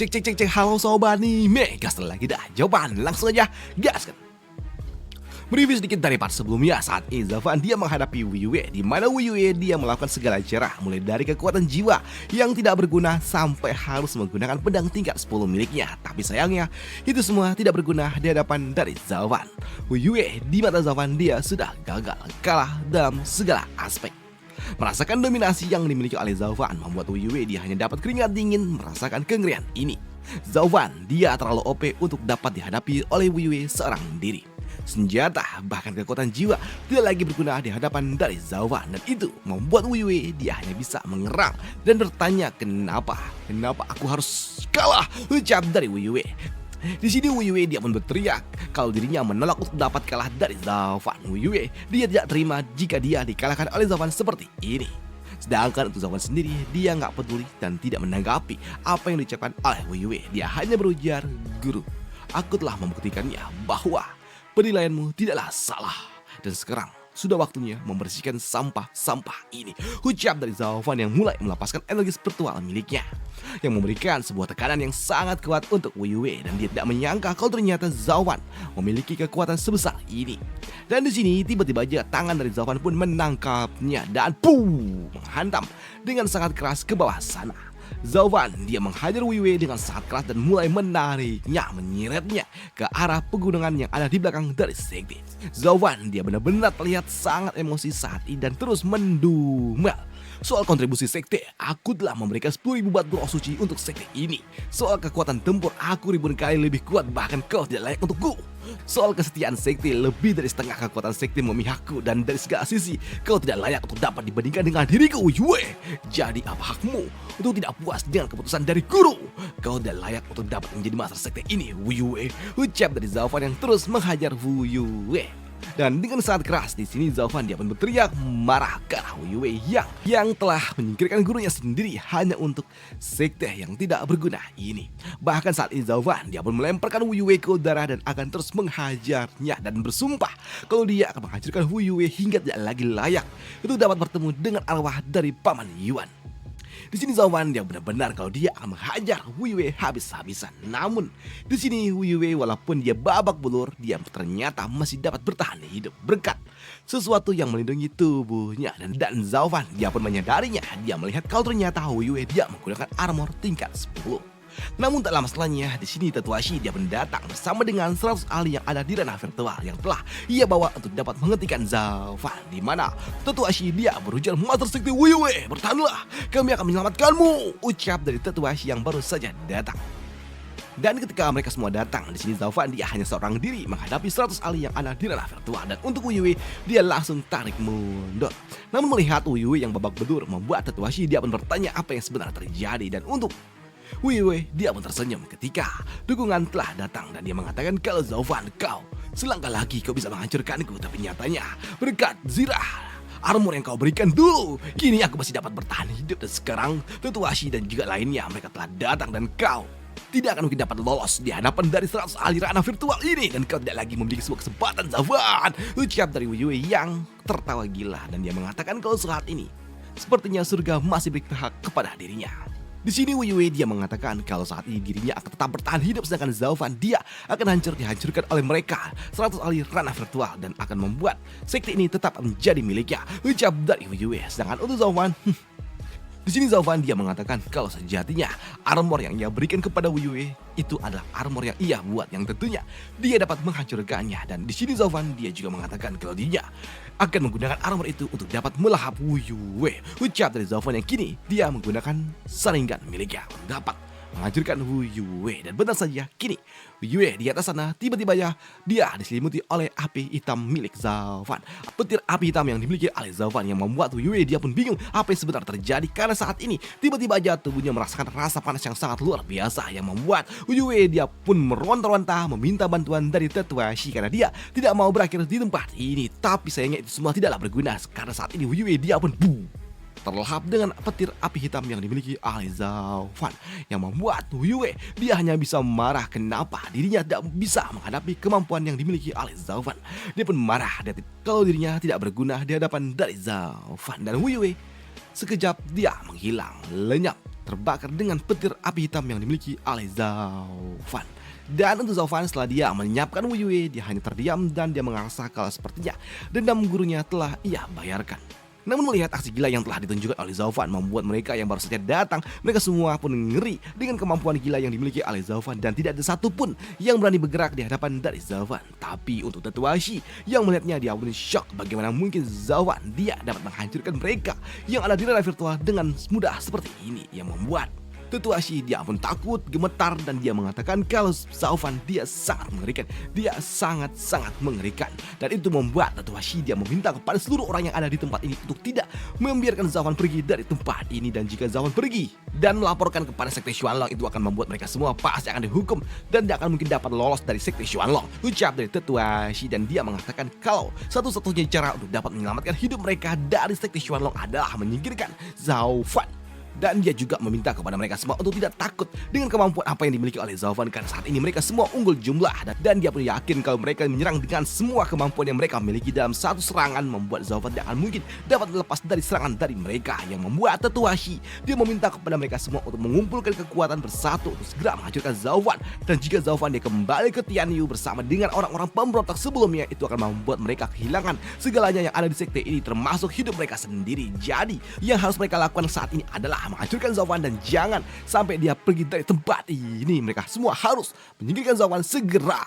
Cek, halo sobat nih, gas lagi dah jawaban, langsung aja gas kan. Mereview sedikit dari part sebelumnya saat Zavan dia menghadapi Wiyue, di mana Wiyue dia melakukan segala cara mulai dari kekuatan jiwa yang tidak berguna sampai harus menggunakan pedang tingkat 10 miliknya. Tapi sayangnya itu semua tidak berguna di hadapan dari Zavan. Wiyue di mata Zavan dia sudah gagal, kalah dalam segala aspek. Merasakan dominasi yang dimiliki oleh Zavan membuat Wiyue dia hanya dapat keringat dingin merasakan kengerian ini. Zavan dia terlalu OP untuk dapat dihadapi oleh Wiyue seorang diri. Senjata bahkan kekuatan jiwa tidak lagi berguna di hadapan dari Zavan, dan itu membuat Wiyue dia hanya bisa mengerang dan bertanya kenapa aku harus kalah, ucap dari Wiyue. Di sini Wiyue dia pun berteriak kalau dirinya menolak untuk dapat kalah dari Zavan. Wiyue dia tidak terima jika dia dikalahkan oleh Zavan seperti ini. Sedangkan untuk Zavan sendiri dia nggak peduli dan tidak menanggapi apa yang diucapkan oleh Wiyue. Dia hanya berujar, "Guru, aku telah membuktikannya bahwa penilaianmu tidaklah salah, dan sekarang sudah waktunya membersihkan sampah-sampah ini," ucap dari Zavan yang mulai melepaskan energi spiritual miliknya, yang memberikan sebuah tekanan yang sangat kuat untuk Wiyue, dan dia tidak menyangka kalau ternyata Zavan memiliki kekuatan sebesar ini. Dan di sini tiba-tiba aja tangan dari Zavan pun menangkapnya dan menghantam dengan sangat keras ke bawah sana. Zavan dia menghajar Wiyue dengan sangat keras dan mulai menariknya, menyeretnya ke arah pegunungan yang ada di belakang dari sekte. Zavan dia benar-benar terlihat sangat emosi saat ini dan terus mendumel. Soal kontribusi sekte, aku telah memberikan 10.000 batu roh suci untuk sekte ini. Soal kekuatan tempur, aku ribuan kali lebih kuat, bahkan kau tidak layak untukku. Soal kesetiaan sekte, lebih dari setengah kekuatan sekte memihakku, dan dari segala sisi kau tidak layak untuk dapat dibandingkan dengan diriku, Wiyue. Jadi apa hakmu untuk tidak puas dengan keputusan dari guru? Kau tidak layak untuk dapat menjadi master sekte ini, Wiyue, ucap dari Zavan yang terus menghajar Wiyue. Dan dengan sangat keras di sini Zavan dia pun berteriak marah ke arah Wiyue yang telah menyingkirkan gurunya sendiri hanya untuk sekte yang tidak berguna ini. Bahkan saat ini Zavan dia pun melemparkan Wiyue ke udara dan akan terus menghajarnya dan bersumpah kalau dia akan menghancurkan Wiyue hingga tidak lagi layak untuk dapat bertemu dengan arwah dari Paman Yuan. Di sini Zavan dia benar-benar kalau dia akan menghajar Wiyue habis-habisan. Namun di sini Wiyue walaupun dia babak belur, dia ternyata masih dapat bertahan hidup berkat sesuatu yang melindungi tubuhnya. Dan Zavan dia pun menyadarinya. Dia melihat kalau ternyata Wiyue dia menggunakan armor tingkat 10. Namun tak lama setelahnya, di sini Tetsuhashi dia mendatang bersama dengan 100 ahli yang ada di ranah virtual yang telah ia bawa untuk dapat menghentikan Zavan. Di mana Tetsuhashi dia berujar, "Master Sekte Wiyue, bertahanlah, kami akan menyelamatkanmu," ucap dari Tetsuhashi yang baru saja datang. Dan ketika mereka semua datang, di sini Zavan dia hanya seorang diri menghadapi 100 ahli yang ada di ranah virtual, dan untuk Wiyue dia langsung tarik mundur. Namun melihat Wiyue yang babak belur membuat Tetsuhashi dia pun bertanya apa yang sebenarnya terjadi, dan untuk Wiyue dia pun tersenyum ketika dukungan telah datang, dan dia mengatakan kalau Zavan, kau selangkah lagi kau bisa menghancurkanku, tapi nyatanya berkat zirah armor yang kau berikan dulu, kini aku masih dapat bertahan hidup. Dan sekarang Tetsuhashi dan juga lainnya mereka telah datang, dan kau tidak akan mungkin dapat lolos di hadapan dari 100 ahli ranah virtual ini, dan kau tidak lagi memiliki sebuah kesempatan, Zavan, ucap dari Wiyue yang tertawa gila. Dan dia mengatakan kalau saat ini sepertinya surga masih berpihak kepada dirinya. Di sini Wiyue dia mengatakan kalau saat ini dirinya akan tetap bertahan hidup, sedangkan Zavan dia akan dihancurkan oleh mereka 100 ahli ranah virtual dan akan membuat sekte ini tetap menjadi miliknya, ucap dari Wiyue. Sedangkan untuk Zavan, di sini Zavan dia mengatakan kalau sejatinya armor yang ia berikan kepada Wiyue itu adalah armor yang ia buat, yang tentunya dia dapat menghancurkannya. Dan di sini Zavan dia juga mengatakan kalau dia akan menggunakan armor itu untuk dapat melahap Wiyue, ucap dari Zavan yang kini dia menggunakan saringan miliknya dapat menghancurkan Wiyue. Dan benar saja kini Wiyue di atas sana tiba-tiba ya dia diselimuti oleh api hitam milik Zavan. Petir api hitam yang dimiliki oleh Zavan yang membuat Wiyue dia pun bingung apa yang sebenarnya terjadi, karena saat ini tiba-tiba aja tubuhnya merasakan rasa panas yang sangat luar biasa yang membuat Wiyue dia pun meronta-ronta meminta bantuan dari Tetsuhashi karena dia tidak mau berakhir di tempat ini. Tapi sayangnya itu semua tidaklah berguna karena saat ini Wiyue dia pun terlahap dengan petir api hitam yang dimiliki oleh Zavan, yang membuat Wiyue dia hanya bisa marah kenapa dirinya tidak bisa menghadapi kemampuan yang dimiliki oleh Zavan. Dia pun marah kalau dirinya tidak berguna di hadapan dari Zavan, dan Wiyue sekejap dia menghilang lenyap terbakar dengan petir api hitam yang dimiliki oleh Zaufan. Dan untuk Zaufan, setelah dia melenyapkan Wu Yue, dia hanya terdiam dan dia merasa kalau sepertinya dendam gurunya telah ia bayarkan. Namun melihat aksi gila yang telah ditunjukkan oleh Zaufan membuat mereka yang baru saja datang, mereka semua pun ngeri dengan kemampuan gila yang dimiliki oleh Zaufan dan tidak ada satupun yang berani bergerak di hadapan dari Zaufan. Tapi untuk Tetua Shi yang melihatnya, dia pun shock bagaimana mungkin Zaufan dia dapat menghancurkan mereka yang ada di arena virtual dengan mudah seperti ini, yang membuat Tetua Shi dia pun takut, gemetar, dan dia mengatakan kalau Zaufan dia sangat mengerikan. Dia sangat-sangat mengerikan. Dan itu membuat Tetua Shi dia meminta kepada seluruh orang yang ada di tempat ini untuk tidak membiarkan Zaufan pergi dari tempat ini. Dan jika Zaufan pergi dan melaporkan kepada Sekte Xuanlong, itu akan membuat mereka semua pasti akan dihukum dan tidak akan mungkin dapat lolos dari Sekte Xuanlong. Ucap dari Tetua Shi, dan dia mengatakan kalau satu-satunya cara untuk dapat menyelamatkan hidup mereka dari Sekte Xuanlong adalah menyingkirkan Zaufan. Dan dia juga meminta kepada mereka semua untuk tidak takut dengan kemampuan apa yang dimiliki oleh Zaufan, karena saat ini mereka semua unggul jumlah. Dan dia pun yakin kalau mereka menyerang dengan semua kemampuan yang mereka miliki dalam satu serangan, membuat Zaufan tidak akan mungkin dapat lepas dari serangan dari mereka. Yang membuat Tetua Shi dia meminta kepada mereka semua untuk mengumpulkan kekuatan bersatu untuk segera menghancurkan Zaufan. Dan jika Zaufan dia kembali ke Tianyu bersama dengan orang-orang pemberontak sebelumnya, itu akan membuat mereka kehilangan segalanya yang ada di sekte ini, termasuk hidup mereka sendiri. Jadi yang harus mereka lakukan saat ini adalah menghancurkan Zaufan dan jangan sampai dia pergi dari tempat ini. Mereka semua harus menyingkirkan Zaufan segera.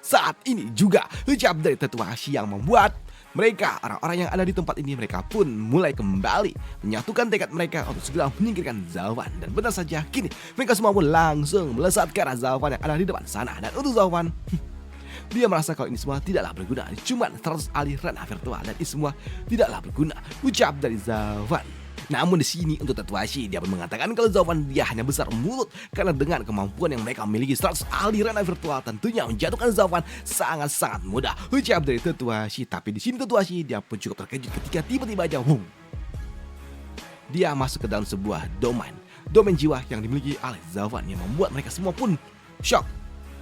Saat ini juga ucap dari Tetua Shi yang membuat mereka, orang-orang yang ada di tempat ini, mereka pun mulai kembali menyatukan tekad mereka untuk segera menyingkirkan Zaufan. Dan benar saja, kini mereka semua pun langsung melesat ke arah Zaufan yang ada di depan sana. Dan untuk Zaufan, dia merasa kalau ini semua tidaklah berguna. Cuma 100 aliran virtual dan ini semua tidaklah berguna. Ucap dari Zaufan. Namun di sini untuk Tetua Shi dia pun mengatakan kalau Zaufan dia hanya besar mulut, karena dengan kemampuan yang mereka miliki 100 aliran virtual tentunya menjatuhkan Zaufan sangat-sangat mudah. Ucap dari Tetua Shi. Tapi di sini Tetua Shi dia pun cukup terkejut ketika tiba-tiba aja dia masuk ke dalam sebuah domain jiwa yang dimiliki oleh Zaufan, yang membuat mereka semua pun shock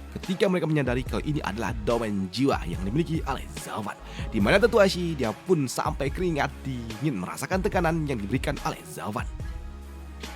ketika mereka menyadari kalau ini adalah domain jiwa yang dimiliki oleh Zaufan. Di mana Tetua Shi dia pun sampai keringat dingin merasakan tekanan yang diberikan oleh Zaufan.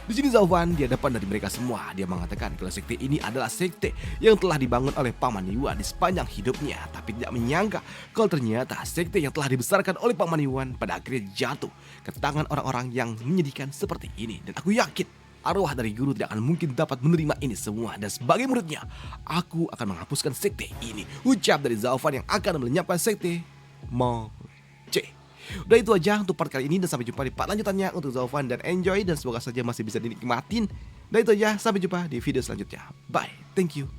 Di sini Zaufan dia depan dari mereka semua. Dia mengatakan kalau sekte ini adalah sekte yang telah dibangun oleh Paman Yuan di sepanjang hidupnya, tapi tidak menyangka kalau ternyata sekte yang telah dibesarkan oleh Paman Yuan pada akhirnya jatuh ke tangan orang-orang yang menyedihkan seperti ini. Dan aku yakin arwah dari guru tidak akan mungkin dapat menerima ini semua. Dan sebagai muridnya, aku akan menghapuskan sekte ini. Ucap dari Zaufan yang akan melenyapkan sekte Moche. Udah itu aja untuk part kali ini, dan sampai jumpa di part lanjutannya untuk Zaufan. Dan enjoy, dan semoga saja masih bisa dinikmatin. Dan itu aja, sampai jumpa di video selanjutnya. Bye, thank you.